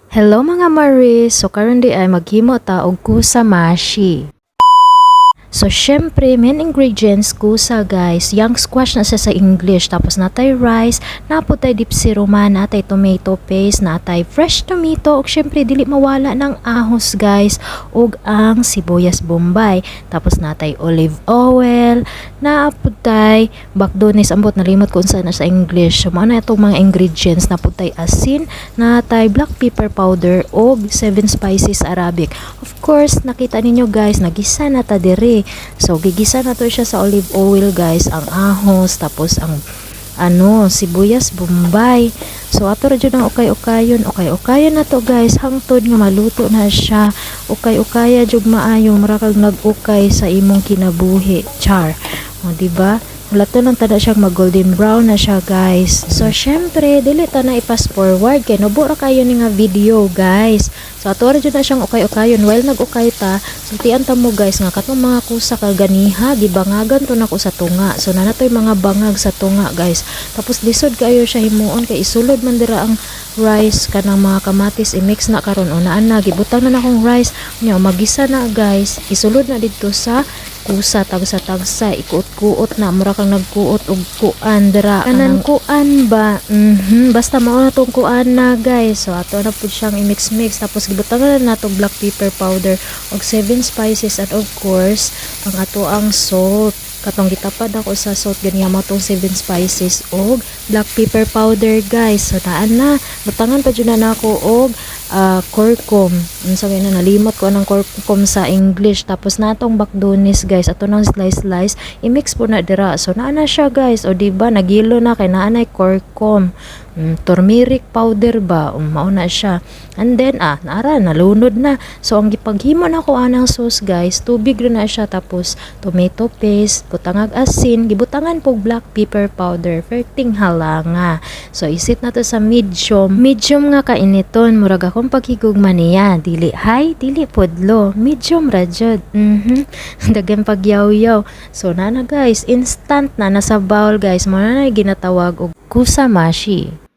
Hello mga Maris! So karon di ay maghimo ta og kusamashi. So, syempre, main ingredients kusa guys. Young squash na siya sa English. Tapos natay rice, naputay dipsi roman, natay tomato paste, natay fresh tomato. O syempre, dili mawala ng ahos guys. Og ang sibuyas bombay. Tapos natay olive oil, naputay bakdonis, ambot nalimot kung saan na sa English. So, mga na itong mga ingredients. Naputay asin, natay black pepper powder, og 7 spices Arabic. Of course, nakita ninyo guys, nagisa na ta diri. So, gigisa na to siya sa olive oil guys, ang ahos, tapos ang sibuyas bombay. So, ato ra jud ang ukay-ukayon na to guys, hangtod nga maluto na siya. Ukay-ukaya jud maayo, marakag nag-ukay sa imong kinabuhi. Char. O, diba? Lato lang tada siyang mag-golden brown na siya guys. So, syempre, dili ta na i-fast forward kay nubo ra kayo ni nga video guys. So, ato ra jud na siyang ukay-ukayon. While nag-ukay ta, sultian ta mo guys nga katong mga kusa kaganiha, gibangagan to nako sa tunga. So, nanatoy mga bangag sa tunga guys. Tapos lisod kayo siya himuon kay isulod man dira ang rice kanang mga kamatis i-mix na karon unaan na gibutang na akong rice nya magisa na guys. Isulod na didto sa kusa tagsa-tagsa ikuot-kuot na mura kang nagkuot og kuan dira kanang kuan ba basta mao na tong kuan na guys. So ato na pud siyang i-mix tapos gibutangan na natong black pepper powder og 7 spices and of course ang ato ang salt. Katong gitapad ako sa salt ganiya mo tong 7 spices og black pepper powder guys. So taan na butangan pa jud na nako og curcum. Unsa na nalimot ko anang curcum sa English. Tapos natong bakdonis guys, ato nang slice i-mix po na dira. So naa na siya guys. O diba nagilo na kay naa na curcum. Turmeric powder ba mao na siya. And then naara nalunod na. So ang gipaghimo na ko anang sauce guys, tubig rin na siya tapos tomato paste, butangag asin, gibutangan pog black pepper powder, ferting halanga. So isit na to sa medium nga kainiton, murag akong paghigugma niya, dili high, dili podlo, medium ra jud. Dagan pagyaw-yaw. So na guys, instant na nasa bowl guys, mo na ginatawag og kusamashi.